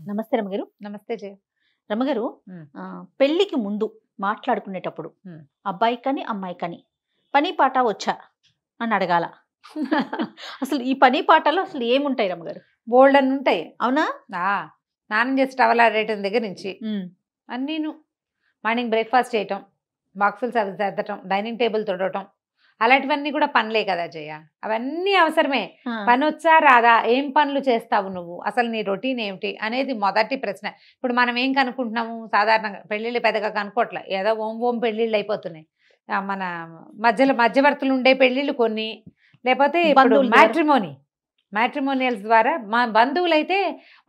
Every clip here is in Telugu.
నమస్తే రమగారు. నమస్తే జయ. రమగారు, పెళ్ళికి ముందు మాట్లాడుకునేటప్పుడు అబ్బాయి కానీ అమ్మాయి కానీ పని పాట వచ్చా అని అడగాల. అసలు ఈ పని పాటలో అసలు ఏముంటాయి రమగారు? బోల్డ్ అని ఉంటాయి. అవునా? స్నానం చేసి టవల్ ఆడేయటం దగ్గర నుంచి అన్నీను. మార్నింగ్ బ్రేక్ఫాస్ట్ చేయటం, బాక్సులు సర్దటం, డైనింగ్ టేబుల్ తుడవటం, అలాంటివన్నీ కూడా పనులే కదా జయ. అవన్నీ అవసరమే. పని వచ్చా రాదా, ఏం పనులు చేస్తావు నువ్వు, అసలు నీ రొటీన్ ఏమిటి అనేది మొదటి ప్రశ్న. ఇప్పుడు మనం ఏం కనుక్కుంటున్నాము, సాధారణంగా పెళ్ళిళ్ళు పెద్దగా కనుక్కోవట్లే, ఏదో ఓం పెళ్ళిళ్ళు అయిపోతున్నాయి. మన మధ్యవర్తులు ఉండే పెళ్ళిళ్ళు కొన్ని, లేకపోతే మ్యాట్రిమోనియల్స్ ద్వారా. మా బంధువులు అయితే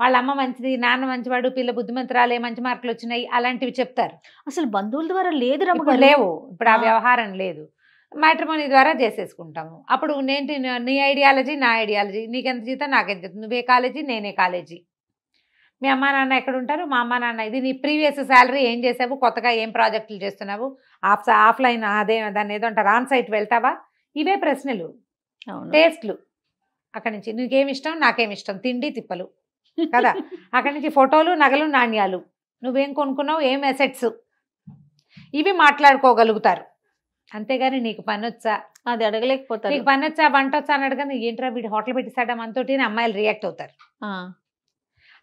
వాళ్ళ అమ్మ మంచిది, నాన్న మంచివాడు, పిల్ల బుద్ధిమంతురాలే, మంచి మార్కులు వచ్చినాయి, అలాంటివి చెప్తారు. అసలు బంధువుల ద్వారా లేదు లేవు, ఇప్పుడు ఆ వ్యవహారం లేదు. మ్యాట్రిమోనీ ద్వారా చేసేసుకుంటాము. అప్పుడు నీ ఐడియాలజీ నా ఐడియాలజీ, నీకెంత జీతం నాకెంత జీతం, నువ్వే కాలేజీ నేనే కాలేజీ, మీ అమ్మా నాన్న ఎక్కడ ఉంటారు, మా అమ్మా నాన్న ఇది, నీ ప్రీవియస్ శాలరీ ఏం చేసావు, కొత్తగా ఏం ప్రాజెక్టులు చేస్తున్నావు, ఆఫ్లైన్ అదే దాన్ని ఏదో అంటారు ఆన్ సైట్ వెళ్తావా, ఇవే ప్రశ్నలు. టేస్ట్లు అక్కడి నుంచి నీకేమి ఇష్టం నాకేమి ఇష్టం, తిండి తిప్పలు కదా. అక్కడి నుంచి ఫోటోలు, నగలు, నాణ్యాలు, నువ్వేం కొనుక్కున్నావు, ఏం అసెట్స్, ఇవి మాట్లాడుకోగలుగుతారు. అంతేగాని నీకు పని వచ్చా అది అడగలేకపోతారు. నీకు పని వచ్చా వంట వచ్చా అని అడగని, ఏంట్రా వీడు హోటల్ పెట్టిస్తాడా మనతోటి అని అమ్మాయిలు రియాక్ట్ అవుతారు.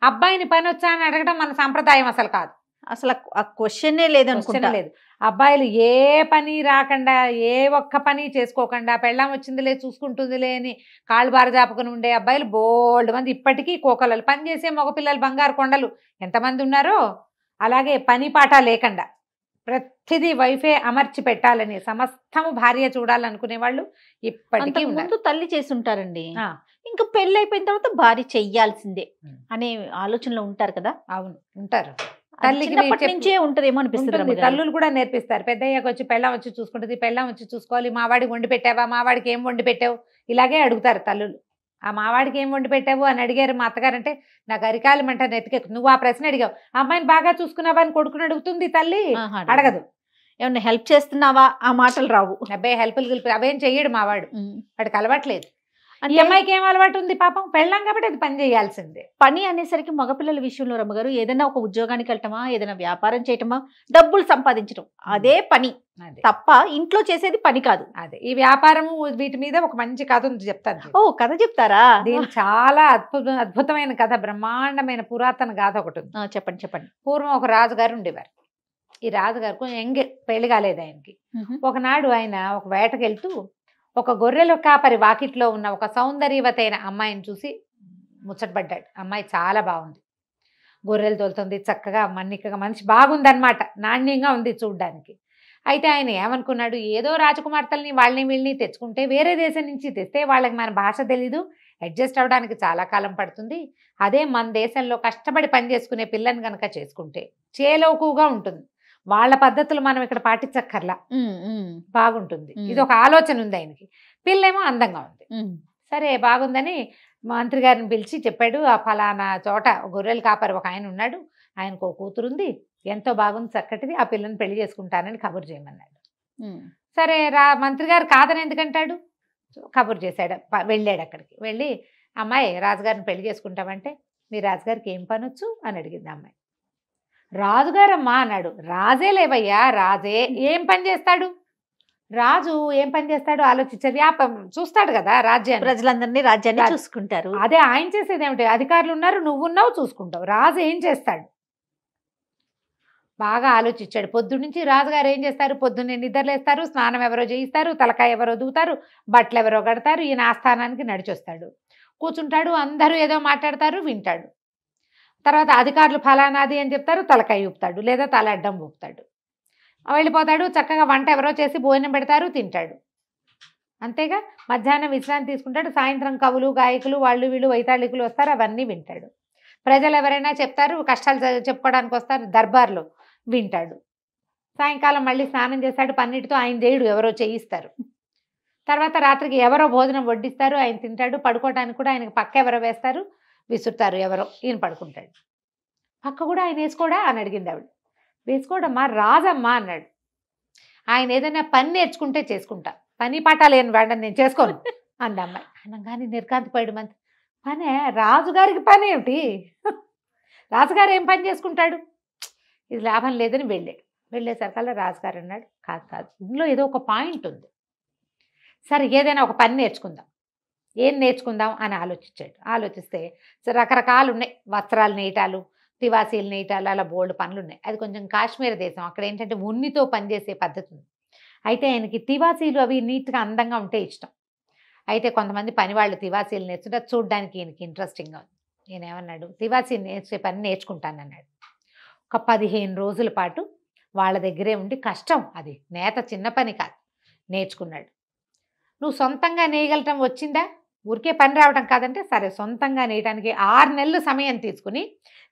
అబ్బాయిని పని వచ్చా అని అడగడం మన సంప్రదాయం అసలు కాదు. అసలు ఆ క్వశ్చనే లేదు, లేదు. అబ్బాయిలు ఏ పని రాకుండా, ఏ ఒక్క పని చేసుకోకుండా, పెళ్ళాం వచ్చిందిలే చూసుకుంటుందిలే అని కాళ్ళు బార జాపుకుని ఉండే అబ్బాయిలు బోల్డ్ మంది ఇప్పటికీ కోకలలు. పని చేసే మగపిల్లలు బంగారు కొండలు ఎంతమంది ఉన్నారో. అలాగే పని పాట లేకుండా ప్రతిదీ వైఫే అమర్చి పెట్టాలని, సమస్తము భార్య చూడాలనుకునే వాళ్ళు ఇప్పటికీ ముందు తల్లి చేసి ఉంటారండి. ఇంకా పెళ్ళి అయిపోయిన తర్వాత భార్య చెయ్యాల్సిందే అనే ఆలోచనలో ఉంటారు కదా. అవును, ఉంటారు. తల్లికి నుంచే ఉంటదేమో అనిపిస్తుంది. తల్లులు కూడా నేర్పిస్తారు. పెద్దయ్యాక వచ్చి పెళ్ళాం వచ్చి చూసుకుంటుంది, పెళ్ళాం వచ్చి చూసుకోవాలి, మావాడికి వండి పెట్టావా, మావాడికి ఏం వండి పెట్టావు, ఇలాగే అడుగుతారు తల్లులు. ఆ మావాడికి ఏం వండి పెట్టావు అని అడిగారు మా అత్తగారంటే నాకు అరికాలమంట నెత్తికెక్కు. నువ్వు ఆ ప్రశ్న అడిగావు, అమ్మాయిని బాగా చూసుకున్నావా అని కొడుకుని అడుగుతుంది తల్లి, అడగదు. ఏమన్నా హెల్ప్ చేస్తున్నావా, ఆ మాటలు రావు. అబ్బాయి హెల్ప్లు అవేం చెయ్యడు మావాడు, వాడికి అలవాట్లేదు. ఈ అమ్మాయికి ఏం అలవాటు ఉంది పాపం, పెళ్ళాం కాబట్టి అది పని చేయాల్సిందే. పని అనేసరికి మగపిల్లల విషయంలో రమ్మగారు ఏదైనా ఒక ఉద్యోగానికి వెళ్ళటమా, ఏదైనా వ్యాపారం చేయటమా, డబ్బులు సంపాదించడం, అదే పని తప్ప ఇంట్లో చేసేది పని కాదు. అదే ఈ వ్యాపారము వీటి మీద ఒక మంచి కథ ఉంది, చెప్తాను. ఓ కథ చెప్తారా? దీని చాలా అద్భుతమైన కథ, బ్రహ్మాండమైన పురాతన గాథ ఒకటి ఉంది. చెప్పండి చెప్పండి. పూర్వం ఒక రాజుగారు ఉండేవారు. ఈ రాజుగారు కొంచెం ఎంగే, పెళ్లి కాలేదు ఆయనకి. ఒకనాడు ఆయన ఒక వేటకి వెళ్తూ ఒక గొర్రెల కాపరి వాకిట్లో ఉన్న ఒక సౌందర్యవతైన అమ్మాయిని చూసి ముచ్చటపడ్డాడు. అమ్మాయి చాలా బాగుంది, గొర్రెలు తోలుతుంది, చక్కగా మన్నికగా, మనిషి బాగుందన్నమాట, నాణ్యంగా ఉంది చూడ్డానికి. అయితే ఆయన ఏమనుకున్నాడు, ఏదో రాజకుమార్తెల్ని వాళ్ళని వీళ్ళని తెచ్చుకుంటే, వేరే దేశం నుంచి తెస్తే వాళ్ళకి మన భాష తెలీదు, అడ్జస్ట్ అవ్వడానికి చాలా కాలం పడుతుంది. అదే మన దేశంలో కష్టపడి పని చేసుకునే పిల్లని కనుక చేసుకుంటే చేలోకుగా ఉంటుంది, వాళ్ళ పద్ధతులు మనం ఇక్కడ పాటించక్కర్లా, బాగుంటుంది. ఇది ఒక ఆలోచన ఉంది ఆయనకి. పిల్లేమో అందంగా ఉంది. సరే బాగుందని మంత్రి గారిని పిలిచి చెప్పాడు, ఆ ఫలానా చోట గొర్రెలు కాపరి ఒక ఆయన ఉన్నాడు, ఆయనకు ఒక కూతురుంది, ఎంతో బాగుంది, చక్కటిది, ఆ పిల్లని పెళ్లి చేసుకుంటానని కబురు చేయమన్నాడు. సరే మంత్రి గారు కాదని ఎందుకంటాడు, కబురు చేశాడు. వెళ్ళాడు అక్కడికి. వెళ్ళి అమ్మాయి రాజుగారిని పెళ్లి చేసుకుంటామంటే, మీ రాజుగారికి ఏం పనొచ్చు అని అడిగింది అమ్మాయి. రాజుగారమ్మా అన్నాడు. రాజే లేవయ్యా, రాజే ఏం పని చేస్తాడు, రాజు ఏం పని చేస్తాడు ఆలోచించే, వ్యాపారం చూస్తాడు కదా, రాజ్యాన్ని, ప్రజలందరినీ రాజ్యాన్ని చూసుకుంటారు. అదే ఆయన చేసేది ఏమిటి, అధికారులు ఉన్నారు, నువ్వున్నావు, చూసుకుంటావు. రాజు ఏం చేస్తాడు, బాగా ఆలోచించాడు. పొద్దున్నుంచి రాజుగారు ఏం చేస్తారు, పొద్దున్నే నిద్రలేస్తారు, స్నానం ఎవరో చేయిస్తారు, తలకాయ ఎవరో దూతారు, బట్టలు ఎవరో కడతారు, ఈయన ఆస్థానానికి నడిచొస్తాడు, కూర్చుంటాడు, అందరూ ఏదో మాట్లాడతారు, వింటాడు. తర్వాత అధికారులు ఫలానాది అని చెప్తారు, తలకాయ ఊపుతాడు, లేదా తల అడ్డం ఊపుతాడు, వెళ్ళిపోతాడు. చక్కగా వంట ఎవరో చేసి భోజనం పెడతారు, తింటాడు, అంతేగా. మధ్యాహ్నం విశ్రాంతి తీసుకుంటాడు, సాయంత్రం కవులు గాయకులు వాళ్ళు వీళ్ళు వైతాళికులు వస్తారు, అవన్నీ వింటాడు. ప్రజలు ఎవరైనా చెప్తారు, కష్టాలు చెప్పుకోవడానికి వస్తారు, దర్బార్లో వింటాడు. సాయంకాలం మళ్ళీ స్నానం చేస్తాడు, పన్నిటితో ఆయన చేయడు, ఎవరో చేయిస్తారు. తర్వాత రాత్రికి ఎవరో భోజనం వడ్డిస్తారు, ఆయన తింటాడు. పడుకోవడానికి కూడా ఆయనకు పక్క ఎవరో వేస్తారు, విసురుతారు ఎవరో, ఈయన పడుకుంటాడు. పక్క కూడా ఆయన వేసుకోడా అని అడిగింది ఆవిడ. వేసుకోడమ్మా, రాజమ్మా అన్నాడు. ఆయన ఏదైనా పని నేర్చుకుంటే చేసుకుంటా, పని పాఠాలు ఏం వాడని నేను చేసుకోను అంది అమ్మాయి. అనగానే నిర్కాంతిపోయాడు మంత్రి. పనే, రాజుగారికి పని ఏమిటి, రాజుగారు ఏం పని చేసుకుంటాడు, ఇది లాభం లేదని వెళ్ళేసరికల్లా రాజుగారు అన్నాడు, కాదు ఇందులో ఏదో ఒక పాయింట్ ఉంది, సరే ఏదైనా ఒక పని నేర్చుకుందాం, ఏం నేర్చుకుందాం అని ఆలోచిస్తే రకరకాలు ఉన్నాయి, వస్త్రాలు నేయటాలు, తివాసీలు నేయటాలు, అలా బోల్డ్ పనులు ఉన్నాయి. అది కొంచెం కాశ్మీర్ దేశం, అక్కడ ఏంటంటే ఉన్నితో పనిచేసే పద్ధతి ఉంది. అయితే ఆయనకి తివాసీలు అవి నీట్గా అందంగా ఉంటే ఇష్టం. అయితే కొంతమంది పని వాళ్ళు తివాసీలు నేర్చుకుంటే చూడడానికి ఈయనకి ఇంట్రెస్టింగ్గా ఉంది. నేనేమన్నాడు, తివాసీ నేర్చే పని నేర్చుకుంటానన్నాడు. ఒక 15 రోజుల పాటు వాళ్ళ దగ్గరే ఉండి, కష్టం అది, నేత చిన్న పని కాదు, నేర్చుకున్నాడు. నువ్వు సొంతంగా నేయగలటం వచ్చిందా, ఊరికే పని రావడం కాదంటే సరే సొంతంగా నేయటానికి 6 నెలలు సమయం తీసుకుని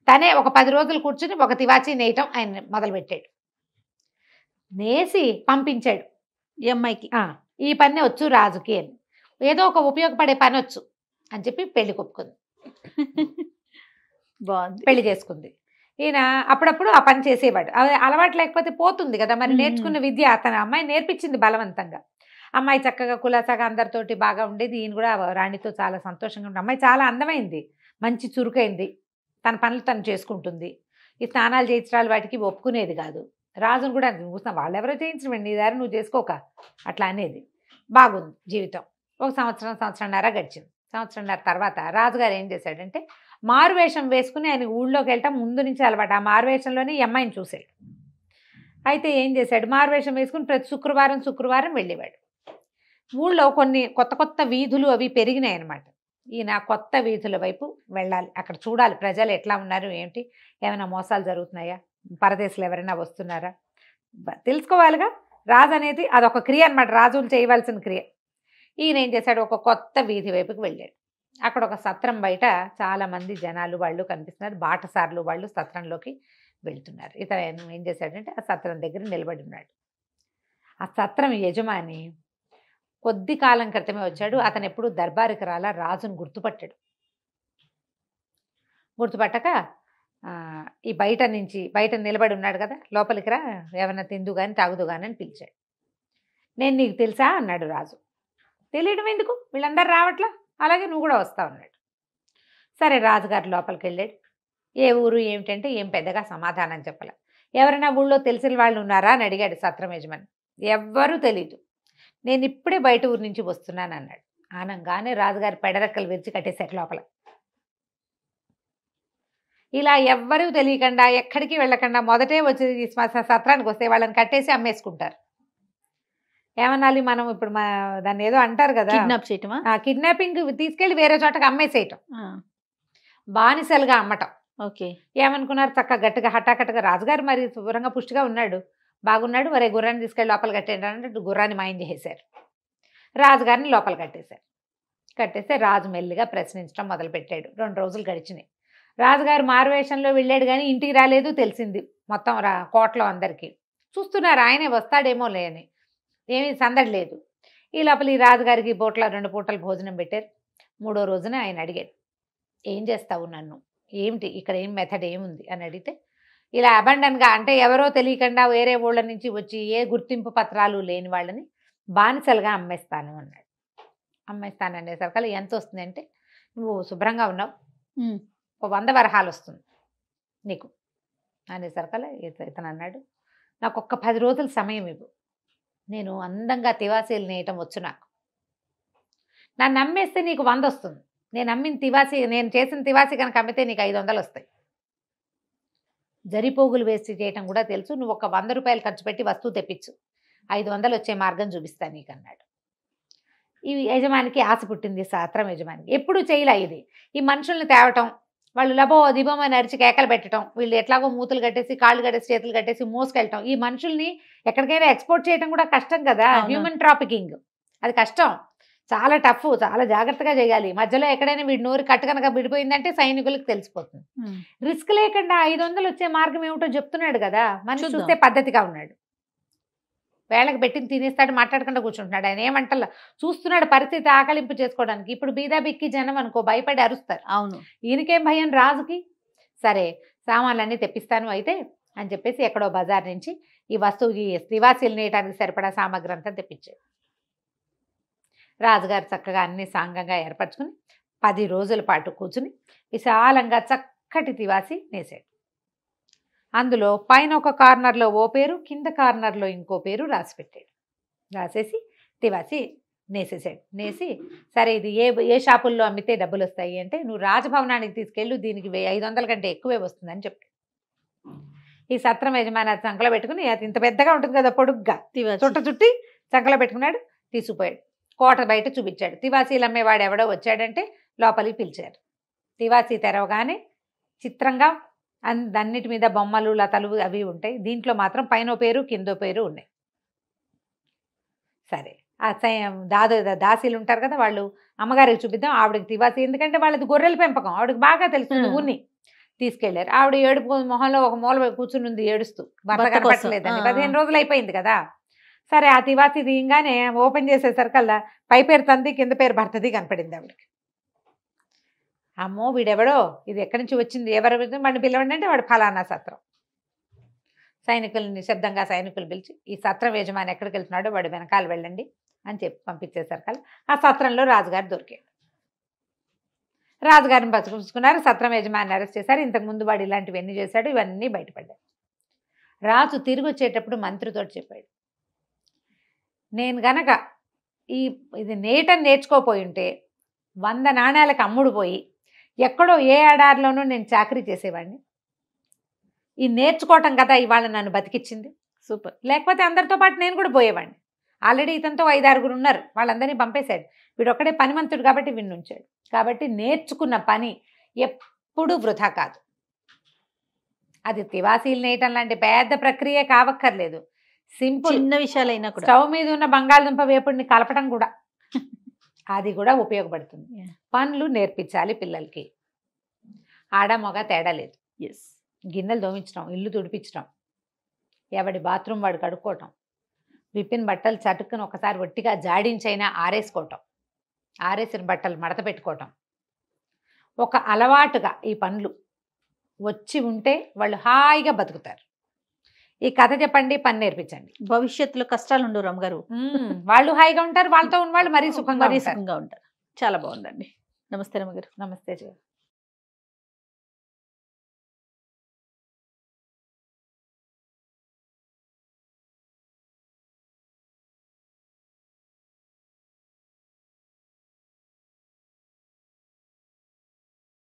తనే ఒక 10 రోజులు కూర్చుని ఒక తివాచీ నేయటం ఆయన మొదలుపెట్టాడు. నేసి పంపించాడు ఈ అమ్మాయికి, ఈ పని వచ్చు రాజుకి అని, ఏదో ఒక ఉపయోగపడే పని వచ్చు అని చెప్పి పెళ్లి కొప్పుకుంది. బాగుంది, పెళ్లి చేసుకుంది. ఈయన అప్పుడప్పుడు ఆ పని చేసేవాడు. అది అలవాటు లేకపోతే పోతుంది కదా, మరి నేర్చుకున్న విద్య అతను అమ్మాయి నేర్పించింది బలవంతంగా. అమ్మాయి చక్కగా కులాసాగా అందరితోటి బాగా ఉండేది. ఈయన కూడా రాణితో చాలా సంతోషంగా ఉంటుంది. అమ్మాయి చాలా అందమైంది, మంచి చురుకైంది, తన పనులు తను చేసుకుంటుంది. ఈ స్నానాలు చేయించడాలు వాటికి ఒప్పుకునేది కాదు. రాజును కూడా చూస్తున్నాం, వాళ్ళెవరో చేయించడం, నీ దారి నువ్వు చేసుకోక అట్లా అనేది. బాగుంది జీవితం. ఒక సంవత్సరంన్నర గడిచింది. సంవత్సరంన్నర తర్వాత రాజుగారు ఏం చేశాడంటే, మారువేషం వేసుకుని ఆయన ఊళ్ళోకి వెళ్ళటం ముందు నుంచి అలవాటు. ఆ మారువేషంలోనే ఈ అమ్మాయిని చూశాడు. అయితే ఏం చేశాడు, మారువేషం వేసుకుని ప్రతి శుక్రవారం వెళ్ళేవాడు. ఊళ్ళో కొన్ని కొత్త వీధులు అవి పెరిగినాయి అన్నమాట. ఈయన కొత్త వీధుల వైపు వెళ్ళాలి, అక్కడ చూడాలి ప్రజలు ఎట్లా ఉన్నారు, ఏమిటి, ఏమైనా మోసాలు జరుగుతున్నాయా, పరదేశులు ఎవరైనా వస్తున్నారా తెలుసుకోవాలిగా. రాజు అనేది అదొక క్రియ అనమాట, రాజులు చేయవలసిన క్రియ. ఈయన ఏం చేశాడు, ఒక కొత్త వీధి వైపుకి వెళ్ళాడు. అక్కడ ఒక సత్రం బయట చాలామంది జనాలు వాళ్ళు కనిపిస్తున్నారు, బాటసార్లు వాళ్ళు సత్రంలోకి వెళ్తున్నారు. ఇతను ఏం చేశాడంటే ఆ సత్రం దగ్గర నిలబడి ఉన్నాడు. ఆ సత్రం యజమాని కొద్ది కాలం క్రితమే వచ్చాడు. అతను ఎప్పుడు దర్బారుకి రాలా, రాజును గుర్తుపట్టాడు. గుర్తుపట్టక ఈ బయట నిలబడి ఉన్నాడు కదా, లోపలికి రా, ఏమైనా తిందు కానీ తాగుదు కానీ అని పిలిచాడు. నేను నీకు తెలుసా అన్నాడు రాజు. తెలియడం ఎందుకు, వీళ్ళందరూ రావట్లా, అలాగే నువ్వు కూడా వస్తావు అన్నాడు. సరే రాజుగారు లోపలికి వెళ్ళాడు. ఏ ఊరు ఏమిటంటే ఏం పెద్దగా సమాధానం చెప్పలే. ఎవరైనా ఊళ్ళో తెలిసిన వాళ్ళు ఉన్నారా అని అడిగాడు సత్రం యజమాని. ఎవ్వరూ తెలీదు, నేను ఇప్పుడే బయట ఊరి నుంచి వస్తున్నాను అన్నాడు. ఆనంగానే రాజుగారి పెడరెక్కలు విరిచి కట్టేశారు లోపల. ఇలా ఎవ్వరూ తెలియకుండా ఎక్కడికి వెళ్ళకుండా మొదటే వచ్చి సత్రానికి వస్తే వాళ్ళని కట్టేసి అమ్మేసుకుంటారు. ఏమనాలి మనం ఇప్పుడు, దాన్ని ఏదో అంటారు కదా, కిడ్నాప్ చేయటమా, కిడ్నాపింగ్, తీసుకెళ్లి వేరే చోటకి అమ్మేసేయటం, బానిసలుగా అమ్మటం. ఓకే, ఏమనుకున్నారు, చక్కగా గట్టిగా హఠాకట్టుగా రాజుగారు మరి శుభ్రంగా పుష్టిగా ఉన్నాడు, బాగున్నాడు, వరే గుర్రాన్ని తీసుకెళ్ళి లోపల కట్టేయండి అంటే గుర్రాన్ని మాయం చేసేశారు. రాజుగారిని లోపల కట్టేస్తే రాజు మెల్లిగా ప్రశ్నించడం మొదలుపెట్టాడు. 2 రోజులు గడిచినాయి. రాజుగారు మారువేషంలో వెళ్ళాడు కానీ ఇంటికి రాలేదు, తెలిసింది మొత్తం కోటలో అందరికీ. చూస్తున్నారు ఆయనే వస్తాడేమో లేని, ఏమీ సందడి లేదు. ఈ లోపల ఈ రాజుగారికి 2 పూటలు భోజనం పెట్టారు. 3వ రోజున ఆయన అడిగాడు, ఏం చేస్తావు నన్ను, ఏమిటి ఇక్కడ ఏం మెథడ్ ఏముంది అని అడిగితే, ఇలా అబండన్గా అంటే ఎవరో తెలియకుండా వేరే ఊళ్ళ నుంచి వచ్చి ఏ గుర్తింపు పత్రాలు లేని వాళ్ళని బానిసలుగా అమ్మేస్తాను అన్నాడు. అమ్మేస్తాను అనేసరికి ఎంత వస్తుంది అంటే, నువ్వు శుభ్రంగా ఉన్నావు, 100 వరహాలు వస్తుంది నీకు అనేసరికల్లా ఇతను అన్నాడు, నాకు ఒక్క 10 రోజుల సమయం ఇవ్వు, నేను అందంగా తివాసీలు నేయటం వచ్చు, నన్ను అమ్మేస్తే నీకు 100 వస్తుంది, నేను చేసిన తివాసీ కనుక అమ్మితే నీకు 500 వస్తాయి, జరిపోగులు వేసి చేయటం కూడా తెలుసు, నువ్వు ఒక 100 రూపాయలు ఖర్చు పెట్టి వస్తువు తెప్పించు, 500 వచ్చే మార్గం చూపిస్తాను నీకు అన్నాడు. ఈ యజమానికి ఆశ పుట్టింది, సత్రం యజమానికి. ఎప్పుడు చేయలే ఇది, ఈ మనుషుల్ని తేవటం, వాళ్ళు లబో దిబోమని అరిచి కేకలు పెట్టడం, వీళ్ళు ఎట్లాగో మూతులు కట్టేసి కాళ్ళు కట్టేసి చేతులు కట్టేసి మోసుకెళ్ళటం, ఈ మనుషుల్ని ఎక్కడికైనా ఎక్స్పోర్ట్ చేయడం కూడా కష్టం కదా, హ్యూమన్ ట్రాఫికింగ్ అది కష్టం, చాలా టఫ్, చాలా జాగ్రత్తగా చేయాలి. మధ్యలో ఎక్కడైనా వీడి నోరు కట్టు కనుక విడిపోయిందంటే సైనికులకు తెలిసిపోతుంది. రిస్క్ లేకుండా 500 వచ్చే మార్గం ఏమిటో చెప్తున్నాడు కదా, మనిషి చూస్తే పద్ధతిగా ఉన్నాడు, వేళకు పెట్టింది తినేస్తాడు, మాట్లాడకుండా కూర్చుంటున్నాడు. ఆయన ఏమంటలా చూస్తున్నాడు పరిస్థితి ఆకలింపు చేసుకోవడానికి. ఇప్పుడు బీదా బిక్కి జనం అనుకో భయపడి అరుస్తారు. అవును, ఈయనకేం భయం రాజుకి. సరే సామాన్లన్నీ తెప్పిస్తాను అయితే అని చెప్పేసి ఎక్కడో బజార్ నుంచి ఈ వస్తువు, ఈ తివాసీలు నేయడానికి సరిపడా సామాగ్రి అంతా తెప్పించాడు. రాజుగారు చక్కగా అన్ని సాంగంగా ఏర్పరచుకుని 10 రోజుల పాటు కూర్చుని విశాలంగా చక్కటి తివాసి నేసాడు. అందులో పైన ఒక కార్నర్లో ఓ పేరు, కింద కార్నర్లో ఇంకో పేరు రాసి పెట్టాడు. రాసేసి తివాసి నేసేసాడు. నేసి సరే ఇది ఏ షాపుల్లో అమ్మితే డబ్బులు వస్తాయి అంటే, నువ్వు రాజభవనానికి తీసుకెళ్ళు, దీనికి 500 కంటే ఎక్కువే వస్తుందని చెప్పాడు. ఈ సత్రం యజమాని అది సంకలో పెట్టుకుని, అది ఇంత పెద్దగా ఉంటుంది కదా పొడుగ్గా, చుట్టి సంకలో పెట్టుకున్నాడు. తీసుకుపోయాడు. కోట బయట చూపించాడు. తివాసీలు అమ్మేవాడు ఎవడో వచ్చాడంటే లోపలికి పిలిచారు. తివాసీ తెరవగానే చిత్రంగా అన్నిటి మీద బొమ్మలు, లతలు అవి ఉంటాయి. దీంట్లో మాత్రం పైన పేరు కిందో పేరు ఉన్నాయి. సరే ఆ దాసీలు ఉంటారు కదా, వాళ్ళు అమ్మగారికి చూపిద్దాం, ఆవిడకి తివాసి, ఎందుకంటే వాళ్ళది గొర్రెల పెంపకం, ఆవిడకి బాగా తెలుస్తుంది ఊరిని. తీసుకెళ్లారు. ఆవిడ ఏడుపు మొహంలో ఒక మూల కూర్చుని ఉంది ఏడుస్తూ, భర్త కనపట్టలేదని. 15 రోజులు అయిపోయింది కదా. సరే ఆ తివాసి తీయంగానే ఓపెన్ చేసేసరికల్లా పై పేరు తంది, కింద పేరు భర్తది కనపడింది ఆవిడకి. అమ్మో వీడెవడో, ఇది ఎక్కడి నుంచి వచ్చింది, ఎవరు వాడిని పిలవండి అంటే వాడు ఫలానా సత్రం. సైనికులు నిశ్శబ్దంగా సైనికులు పిలిచి, ఈ సత్రం యజమాని ఎక్కడికి వెళ్తున్నాడో వాడు వెనకాల వెళ్ళండి అని చెప్పి పంపించేసరికల్లా ఆ సత్రంలో రాజుగారు దొరికాడు. రాజుగారిని పచ్చుకున్నారు. సత్రం యజమాని అరెస్ట్ చేశారు. ఇంతకుముందు వాడు ఇలాంటివన్నీ చేశాడు, ఇవన్నీ బయటపడ్డాయి. రాజు తిరిగి వచ్చేటప్పుడు మంత్రితో చెప్పాడు, నేను గనక ఇది నేర్చుకోపోయి ఉంటే 100 నాణేలకు అమ్ముడు పోయి ఎక్కడో ఏ ఏడాదిలోనూ నేను చాకరీ చేసేవాడిని. ఈ నేర్చుకోవటం కదా ఇవాళ నన్ను బతికిచ్చింది. సూపర్. లేకపోతే అందరితో పాటు నేను కూడా పోయేవాడిని. ఆల్రెడీ ఇతనితో 5-6 ఉన్నారు, వాళ్ళందరినీ పంపేశాడు. వీడు ఒక్కడే పనిమంతుడు కాబట్టి వీడిని ఉంచాడు. కాబట్టి నేర్చుకున్న పని ఎప్పుడూ వృధా కాదు. అది తివాసీలు నేయటం లాంటి పెద్ద ప్రక్రియ కావక్కర్లేదు. సింపుల్, చిన్న విషయాలైనా కూడా. స్టవ్ మీద ఉన్న బంగాళదుంప వేపుడిని కలపడం కూడా అది కూడా ఉపయోగపడుతుంది. పనులు నేర్పించాలి పిల్లలకి. ఆడ మగ తేడా లేదు. గిన్నెలు దోమించడం, ఇల్లు తుడిపించడం, ఎవడి బాత్రూమ్ వాడు కడుక్కోవటం, విప్పిన బట్టలు చటుక్కుని ఒకసారి ఒట్టిగా జాడించైనా ఆరేసుకోవటం, ఆరేసిన బట్టలు మడత పెట్టుకోవటం, ఒక అలవాటుగా ఈ పనులు వచ్చి ఉంటే వాళ్ళు హాయిగా బతుకుతారు. ఈ కథ చెప్పండి, పని నేర్పించండి, భవిష్యత్తులో కష్టాలు ఉండవు రమ్మగారు. వాళ్ళు హాయిగా ఉంటారు, వాళ్ళతో ఉన్న వాళ్ళు మరీ సుఖంగా ఉంటారు. చాలా బాగుందండి. నమస్తే రమ్మగారు. నమస్తే.